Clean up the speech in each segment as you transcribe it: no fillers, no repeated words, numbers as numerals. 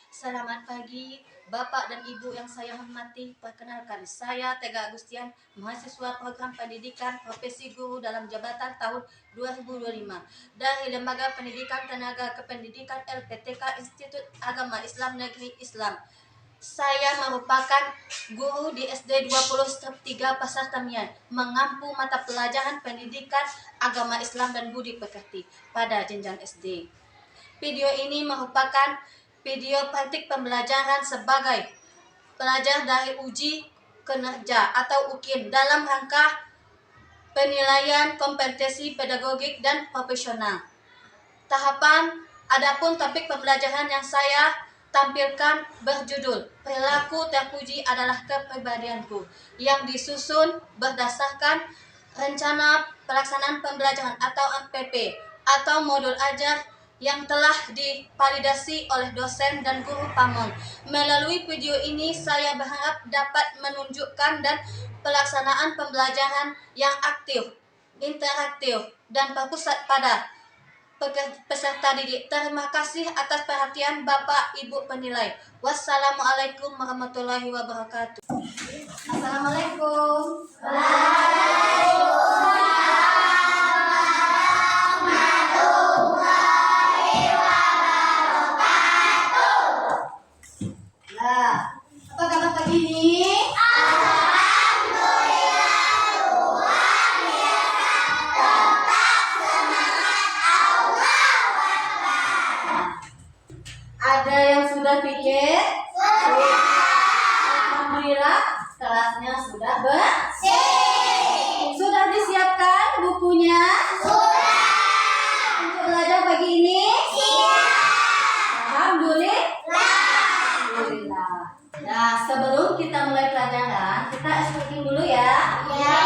Selamat pagi Bapak dan Ibu yang saya hormati. Perkenalkan, saya Tega Agustian, mahasiswa program pendidikan profesi guru dalam jabatan tahun 2025 dari Lembaga Pendidikan Tenaga Kependidikan LPTK Institut Agama Islam Negeri Islam. Saya merupakan guru di SD 20/3 Pasar Tamiang, mengampu mata pelajaran pendidikan agama Islam dan budi pekerti pada jenjang SD. Video ini merupakan video praktik pembelajaran sebagai pelajar dari uji kinerja atau UKIN dalam rangka penilaian kompetensi pedagogik dan profesional. Adapun topik pembelajaran yang saya tampilkan berjudul Perilaku Terpuji Adalah Kepribadianku, yang disusun berdasarkan rencana pelaksanaan pembelajaran atau RPP atau modul ajar yang telah divalidasi oleh dosen dan guru pamong. Melalui video ini saya berharap dapat menunjukkan dan pelaksanaan pembelajaran yang aktif, interaktif, dan berpusat pada peserta didik. Terima kasih atas perhatian Bapak Ibu penilai. Wassalamualaikum warahmatullahi wabarakatuh. Assalamualaikum. Apa kabar pagi ini? Ada yang sudah pikir? Sudah. Alhamdulillah, kelasnya sudah bersih. Sudah disiapkan bukunya? Sudah. Untuk belajar pagi ini? Siap. Alhamdulillah. Nah, sebelum kita mulai pelajaran, kita speaking dulu ya. Ya.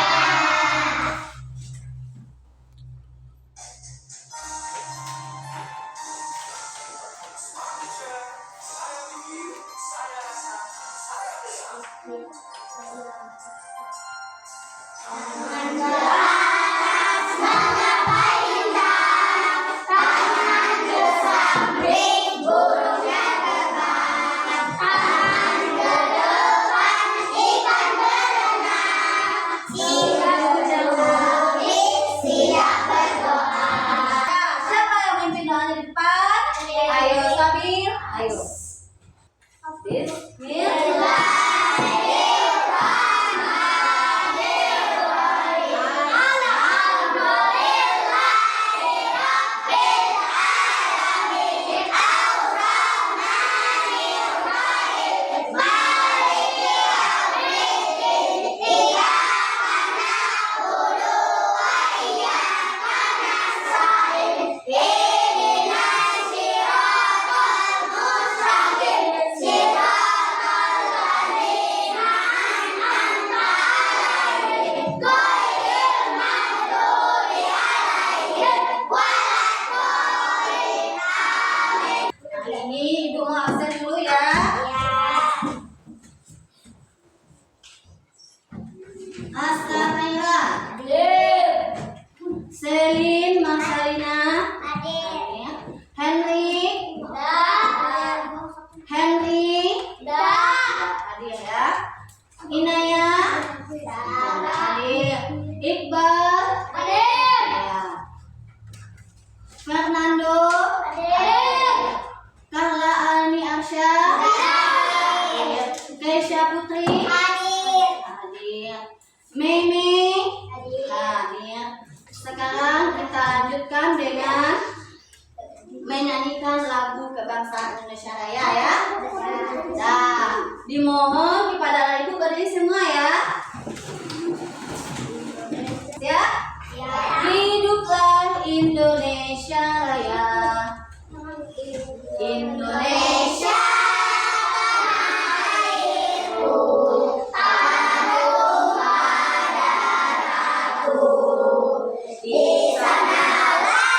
Ayo. Ini Ibu mau absen dulu ya. Astagfirullah. Selin, Marcelina. Henry. Henry. Hadir ya. Inaya. Hadir. Iqbal. Ya. Fernando. Carla Alni Arsya. Keisha Putri. Hadir. Mimi. Hadir. Sekarang kita lanjutkan dengan menyanyikan lagu kebangsaan Indonesia Raya ya. Nah, dimohon kepada ibu berdiri semua ya. Ya. Hiduplah Indonesia Raya. Indonesia tanahku, tanah rumah darahku. Di sanalah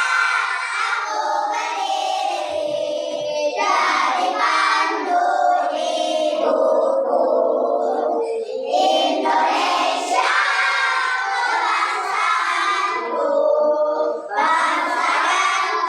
aku berdiri, jadi pandu hidupku. Indonesia kebangsaanku, bangsa dan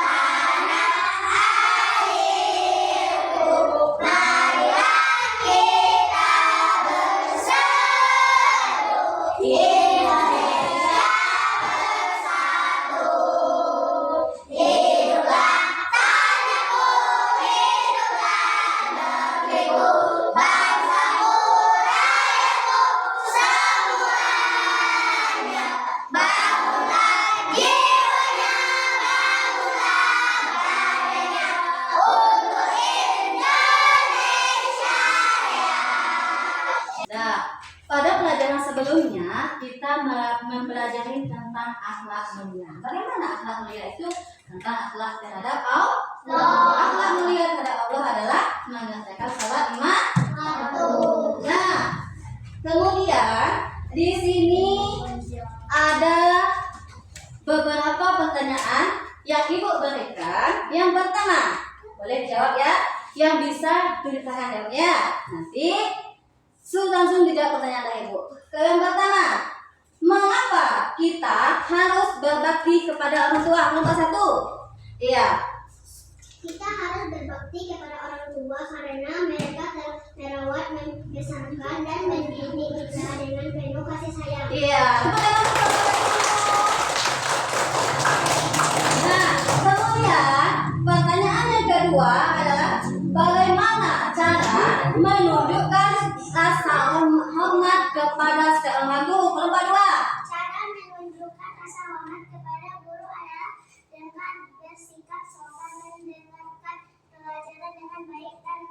pelajaran sebelumnya kita mempelajari tentang akhlak mulia. Bagaimana akhlak mulia itu? Tentang akhlak terhadap Allah. Akhlak mulia terhadap Allah adalah mengerjakan salat lima waktu. Nah, kemudian di sini ada beberapa pertanyaan yang Ibu berikan. Yang pertama, boleh dijawab ya. Yang bisa tulis tangan jawabnya. Nanti langsung dijawab pertanyaan dari Ibu. Yang pertama, mengapa kita harus berbakti kepada orang tua? Nomor 1. Iya. Kita harus berbakti kepada orang tua karena mereka telah merawat, membesarkan, dan mendidik kita dengan penuh kasih sayang. Iya. Nah, kemudian pertanyaan yang kedua adalah bagaimana cara menunjukkan rasa hormat kepada seorang guru? Nomor 2. Cara menunjukkan rasa hormat kepada guru adalah dengan bersikap sopan, mendengarkan pelajaran dengan baik, dan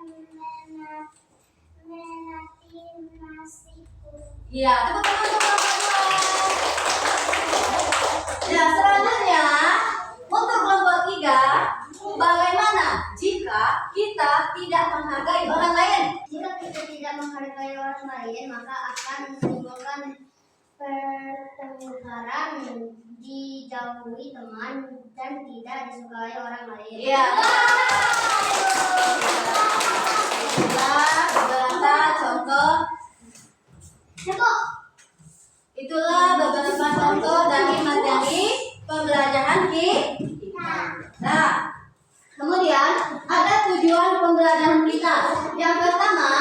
menati nasib guru. Iya, teman-teman nomor 2. Ya, selanjutnya untuk kelompok 3, bagaimana jika kita tidak menghargai orang lain? Jika kita tidak menghargai orang lain, maka akan menimbulkan pertengkaran, dijauhi teman, dan tidak disukai orang lain. Iya. Itulah beberapa contoh dari materi pembelajaran kita. Nah, kemudian ada tujuan pembelajaran kita. Yang pertama,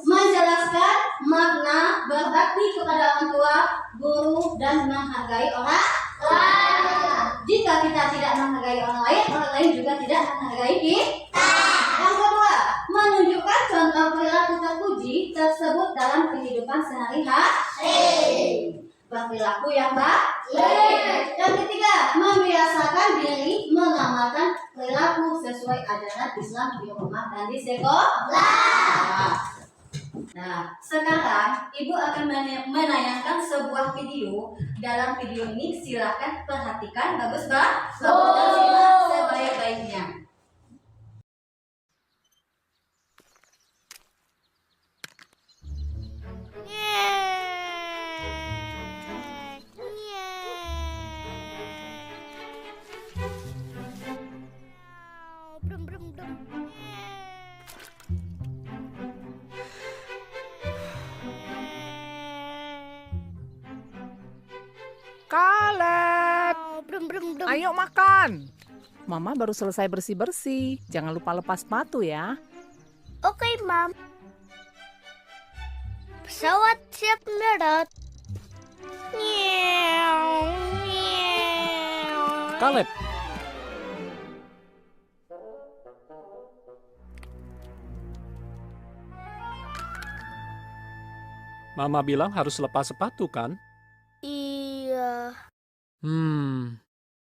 menjelaskan makna berbakti kepada orang tua, guru, dan menghargai orang lain. Jika kita tidak menghargai orang lain juga tidak menghargai kita. Yang kedua, menunjukkan contoh perilaku terpuji tersebut dalam kehidupan sehari-hari. Berperilaku yang baik. Yang ketiga, membiasakan diri mengamalkan perilaku sesuai ajaran Islam di rumah dan di sekolah. Nah, sekarang Ibu akan menayangkan sebuah video. Dalam video ini silakan perhatikan bagus dan simak sebaik-baiknya. Caleb, ayo makan. Mama baru selesai bersih-bersih. Jangan lupa lepas sepatu ya. Oke, Mam. Pesawat siap mendarat. Caleb, Mama bilang harus lepas sepatu kan? Iya.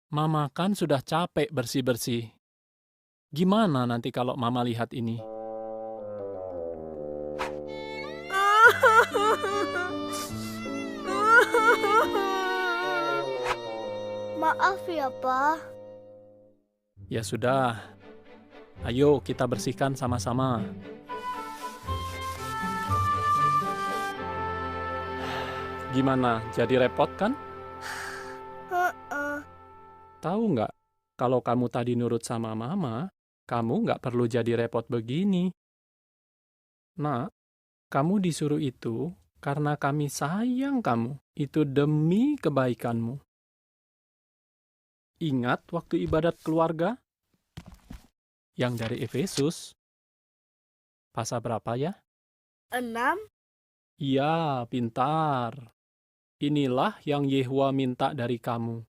Mama kan sudah capek bersih-bersih. Gimana nanti kalau Mama lihat ini? Maaf ya, Pak. Ya sudah, ayo kita bersihkan sama-sama. Gimana, jadi repot kan? Tahu nggak, kalau kamu tadi nurut sama Mama, kamu nggak perlu jadi repot begini. Nak, kamu disuruh itu karena kami sayang kamu. Itu demi kebaikanmu. Ingat waktu ibadat keluarga? Yang dari Efesus. Pasal berapa ya? 6. Iya, pintar. Inilah yang Yehuwa minta dari kamu.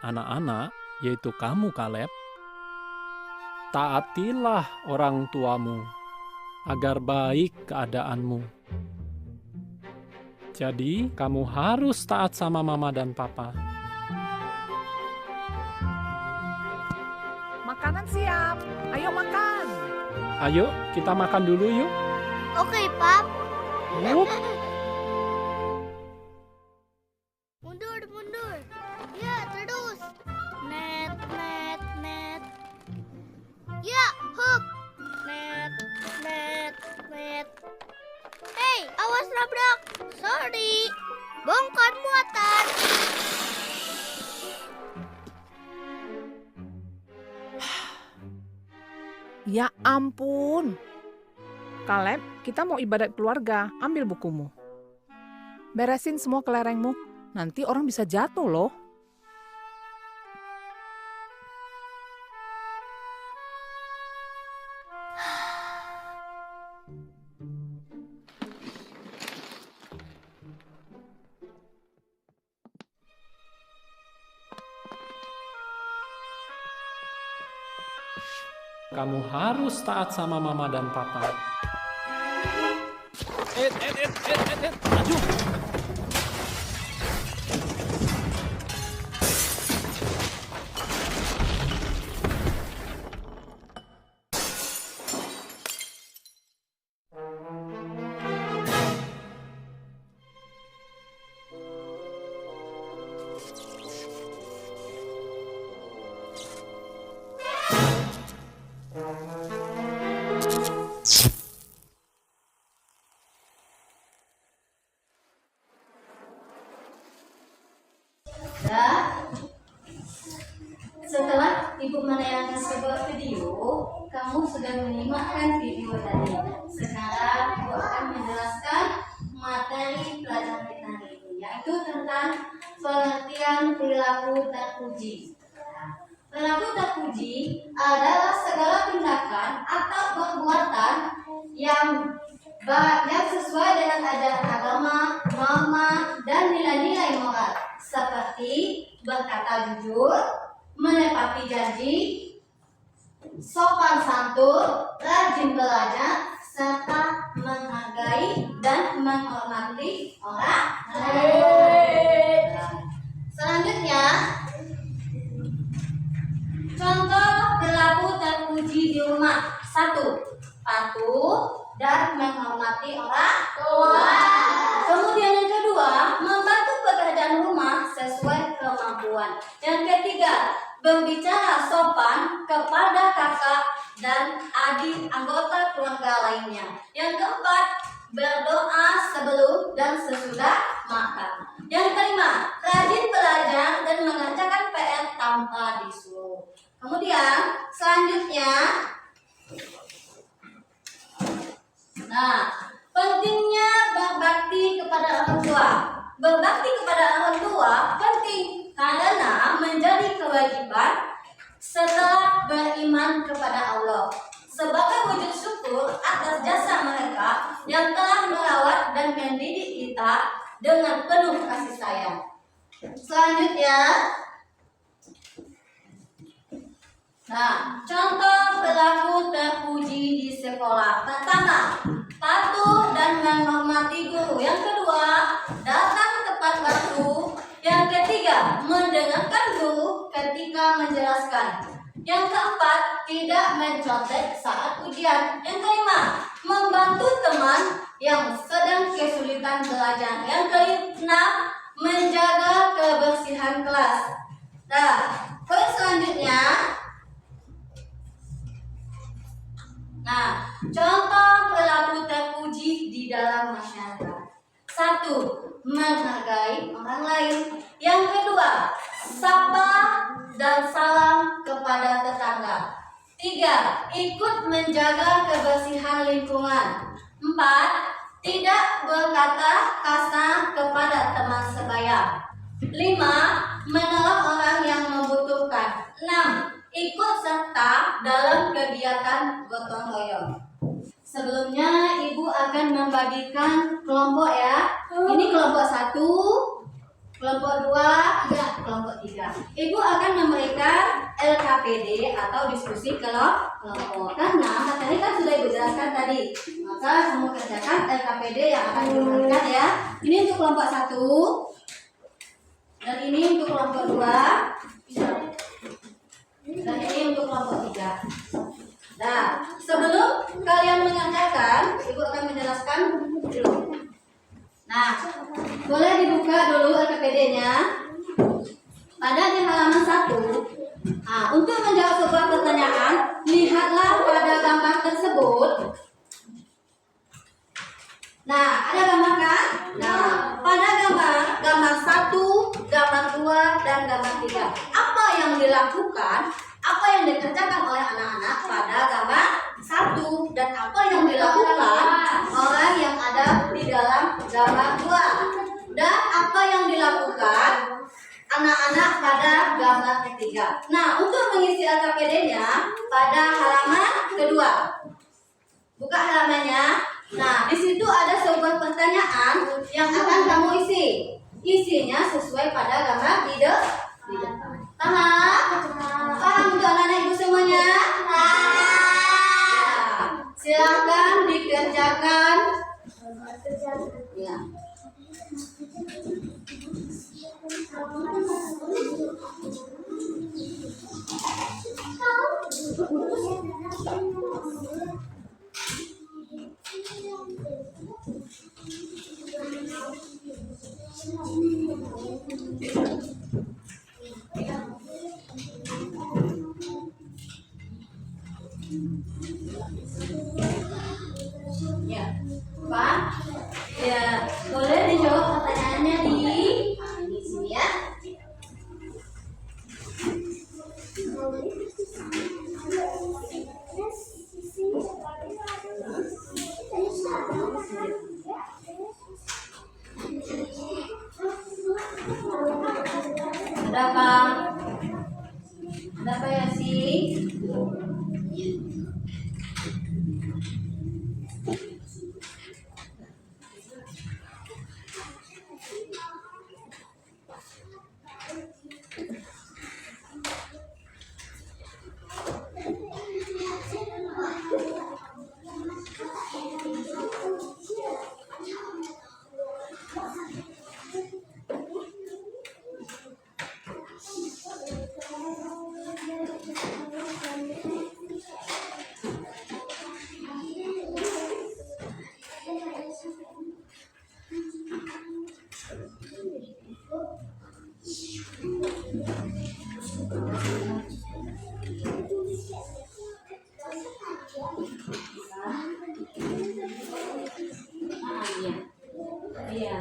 Anak-anak, yaitu kamu Caleb, taatilah orang tuamu, agar baik keadaanmu. Jadi, kamu harus taat sama mama dan papa. Makanan siap. Ayo makan. Ayo, kita makan dulu yuk. Oke, Pap. Wup. mundur. Ya, terus. Net, net, net. Ya, hook. Net, net, net. Hei, awas nabrak. Sorry. Bongkar muatan. Ya ampun. Kaleb, kita mau ibadat keluarga. Ambil bukumu. Beresin semua kelerengmu. Nanti orang bisa jatuh loh. Kamu harus taat sama mama dan papa. Maju. Dan setelah ibu menayangkan sebuah video, kamu sudah menyimakkan video tadi. Sekarang ibu akan menjelaskan materi pelajaran kita hari ini, yaitu tentang pengertian perilaku terpuji. Perilaku terpuji adalah segala tindakan atau perbuatan yang sesuai dengan ajaran agama, norma, dan nilai-nilai moral, seperti berkata jujur, menepati janji, sopan santun, rajin belajar, serta menghargai dan menghormati orang lain. Selanjutnya, contoh perilaku terpuji di rumah. 1. Patuh dan menghormati orang tua. Kemudian yang kedua, membantu pekerjaan rumah sesuai kemampuan. Yang ketiga, berbicara sopan kepada kakak dan adik anggota keluarga lainnya. Yang keempat, berdoa sebelum dan sesudah makan. Yang kelima, rajin belajar dan mengerjakan PR tanpa disuruh. Kemudian selanjutnya, pentingnya berbakti kepada orang tua. Berbakti kepada orang tua penting karena menjadi kewajiban setelah beriman kepada Allah, sebagai wujud syukur atas jasa mereka yang telah merawat dan mendidik kita dengan penuh kasih sayang. Selanjutnya, contoh perilaku terpuji di sekolah. Pertama, patuh dan menghormati guru. Yang kedua, datang tepat waktu. Yang ketiga, mendengarkan guru ketika menjelaskan. Yang keempat, tidak mencontek saat ujian. Yang kelima, membantu teman yang sedang kesulitan belajar. Yang keenam, menjaga kebersihan kelas. Poin selanjutnya, contoh perilaku terpuji di dalam masyarakat. 1. Menghargai orang lain. Yang kedua, sapa dan salam kepada tetangga. 3. Ikut menjaga kebersihan lingkungan. 4. Tidak berkata kasar kepada teman sebaya. 5. Menolong orang yang membutuhkan. 6. Ikut serta dalam kegiatan gotong royong. Sebelumnya ibu akan membagikan kelompok ya. Ini kelompok 1, kelompok 2, kelompok 3. Ibu akan memberikan LKPD atau diskusi kelompok. Karena materi kan sudah ibu jelaskan tadi. Maka kamu kerjakan LKPD yang akan diberikan ya. Ini untuk kelompok 1 dan ini untuk kelompok 2. Dan ini untuk kelompok 3. Sebelum kalian mengerjakan, ibu akan menjelaskan dulu. Nah, boleh dibuka dulu LKPD-nya. Pada di halaman 1. Nah, untuk menjawab sebuah pertanyaan, lihatlah pada gambar tersebut. Nah, ada gambar kan? Nah, pada gambar 1, gambar 2, dan gambar 3. Apa yang dilakukan? Apa yang dikerjakan oleh anak-anak pada gambar 1 dan apa yang dilakukan oleh yang ada di dalam gambar 2? Dan apa yang dilakukan anak-anak pada gambar ketiga? Nah, untuk mengisi LKPD-nya pada halaman kedua. Buka halamannya. Nah, di situ ada sebuah pertanyaan yang akan kamu isi. Isinya sesuai pada gambar di depan. Paham? Paham untuk anak-anak ibu semuanya? Ya. Silakan dikerjakan. Ya. Ya, Pak. Ya, boleh dijawab pertanyaannya di sini ya. Ada apa? Ada apa ya sih? Iya.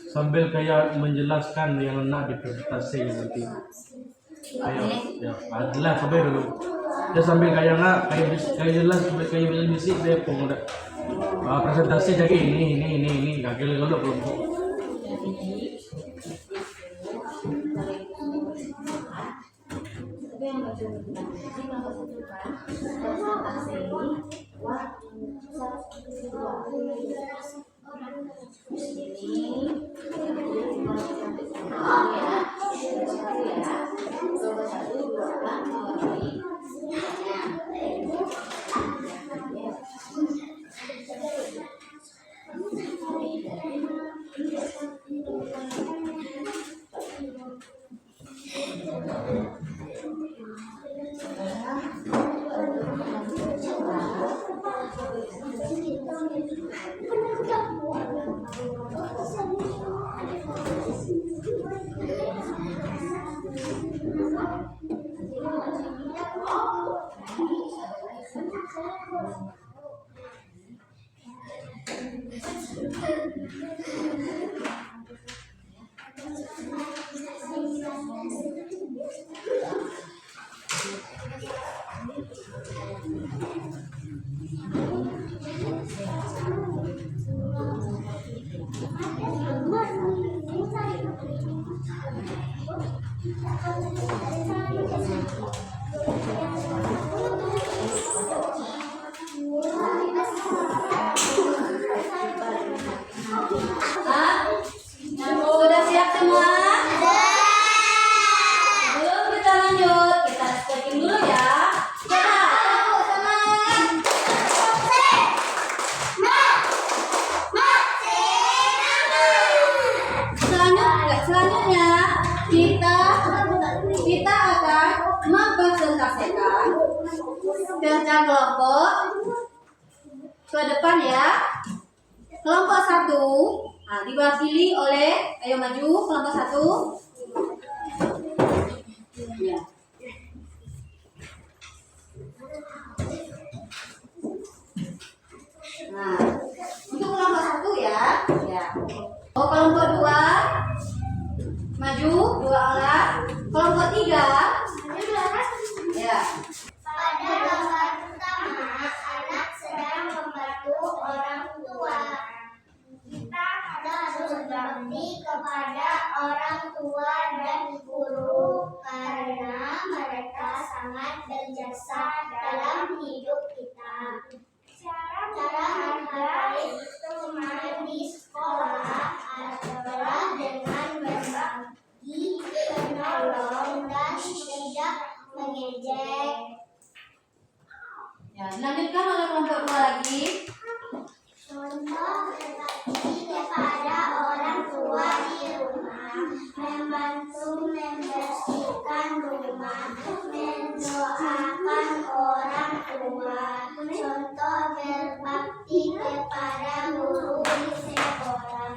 sambil kayak menjelaskan yang nak dipresentasi nanti. Ayo, ya, adalah sampai dulu. Dia sambil kayak nggak kayak jelas kayak bisik dia pun udah presentasi jadi ini gagal kalau kelompok. Sudah siap semua? Sebelum kita lanjut, kita stretching dulu ya. Selanjutnya kita akan mempresentasikan kerja kelompok ke depan ya. Kelompok 1 diwakili oleh, ayo maju kelompok 1. Ya. Nah, untuk kelompok 1 ya. Ya. Oh, kelompok 2 maju 2 orang. Kelompok 3 ya. Pada gambar pertama, anak sedang membantu orang tua. Kita harus berbakti kepada orang tua dan guru karena mereka sangat berjasa dalam hidup kita. Cara menghargai teman di sekolah adalah dengan berbagi, menolong, dan tidak mengejek. Ya, dilanjutkan oleh kelompok 2 lagi. Contoh berbakti kepada orang tua di rumah, membantu membersihkan rumah, mendoakan orang tua. Contoh berbakti kepada guru di sekolah,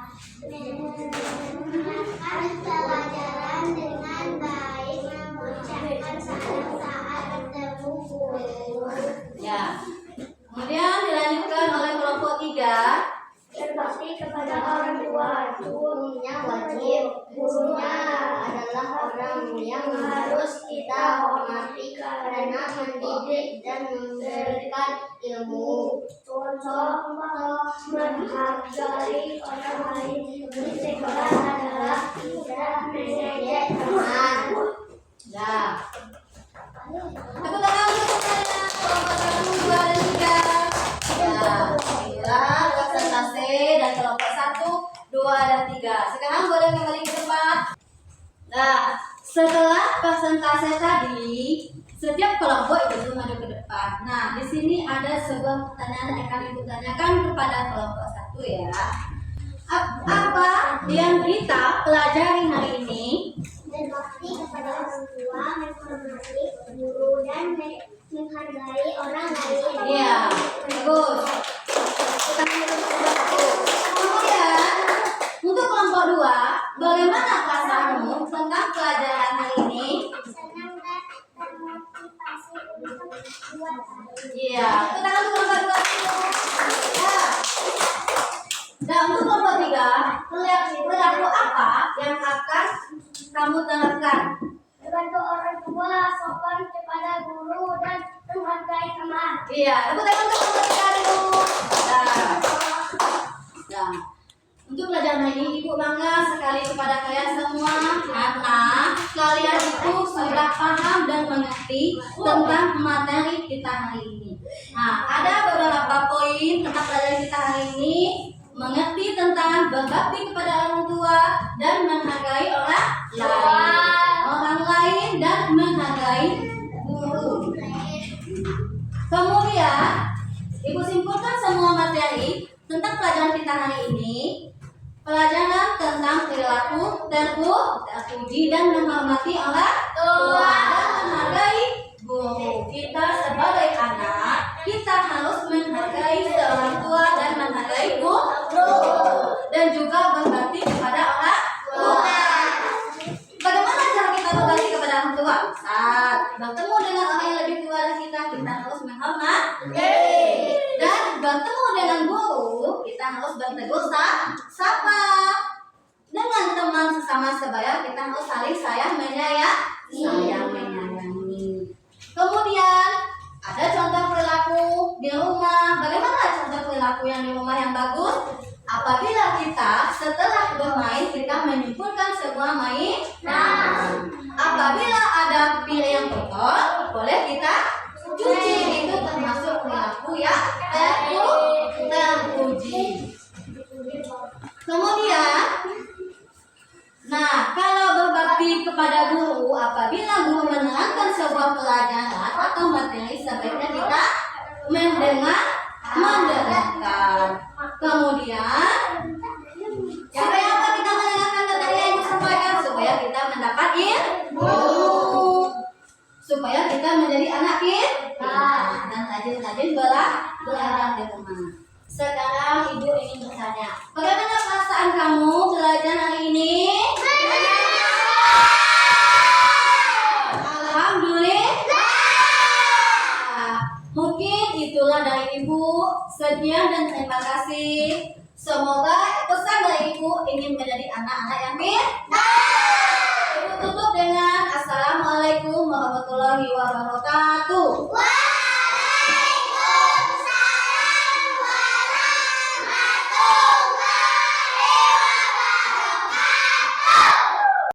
mendengarkan pelajaran dengan baik, mengucapkan salam saat bertemu guru. Ya. Kemudian dilanjutkan oleh kelompok 3. Berbakti kepada orang tua, gurunya wajib. Gurunya adalah orang yang harus kita hormati karena mendidik dan memberikan ilmu. Contoh menghargai orang lain di sekolah adalah tidak mengejek teman. Ya. Tepuk tangan untuk saya kelompok 1, 2, dan 3. Ya, inilah presentasi dan kelompok 1, 2, dan 3. Sekarang boleh kembali ke tempat. Nah, setelah presentasi tadi, setiap kelompok itu maju ke depan. Nah, di sini ada sebuah pertanyaan yang akan ibu tanyakan kepada kelompok 1 ya. Apa yang kita pelajari hari ini? Berbakti kepada orang tua, menghormati guru, dan menghargai orang lain. Iya, bagus. Kita kemudian untuk kelompok 2, bagaimana perasaanmu tentang pelajaran hari ini? Senang dan termotivasi untuk berbuat baik. Iya, kita untuk kelompok 2 dulu. Ya. Dan untuk kelompok 3, perilaku Ibu bangga sekali kepada kalian semua karena kalian itu sudah paham dan mengerti tentang materi kita hari ini. Nah, ada beberapa poin tentang pelajaran kita hari ini, mengerti tentang berbakti kepada orang tua dan menghargai orang lain dan menghargai guru. Kemudian, Ibu simpulkan semua materi tentang pelajaran kita hari ini. Pelajaran tentang perilaku terpuji dan menghormati orang tua dan menghargai guru. Kita sebagai anak, kita harus menghargai seorang tua dan menghargai guru dan juga berbakti kepada orang tua. Bagaimana cara kita berbakti kepada orang tua? Saat bertemu dengan orang yang lebih tua dari kita harus menghormati. Dan bertemu dengan guru, kita harus bertegur sapa. Dengan teman sesama sebaya, kita harus saling sayang menyayangi. Kemudian ada contoh perilaku di rumah. Bagaimana contoh perilaku yang di rumah yang bagus? Apabila kita setelah bermain, kita menyimpulkan sebuah mainan. Apabila ada piring yang kotor, boleh kita cuci. Itu termasuk perilaku yang terpuji. Kemudian, nah, kalau berbakti kepada guru, apabila guru menerangkan sebuah pelajaran atau materi, sebaiknya kita mendengarkan. Kemudian, supaya apa kita mendengarkan materi yang disampaikan? Supaya kita mendapat ilmu, supaya kita menjadi anak pintar dan rajin-rajin belajar di rumah. Sekarang Ibu ingin bertanya, bagaimana perasaan kamu belajar hari ini? Alhamdulillah. Mungkin itulah dari Ibu. Sekian dan terima kasih. Semoga pesan dari Ibu ingin menjadi anak-anak yang pintar.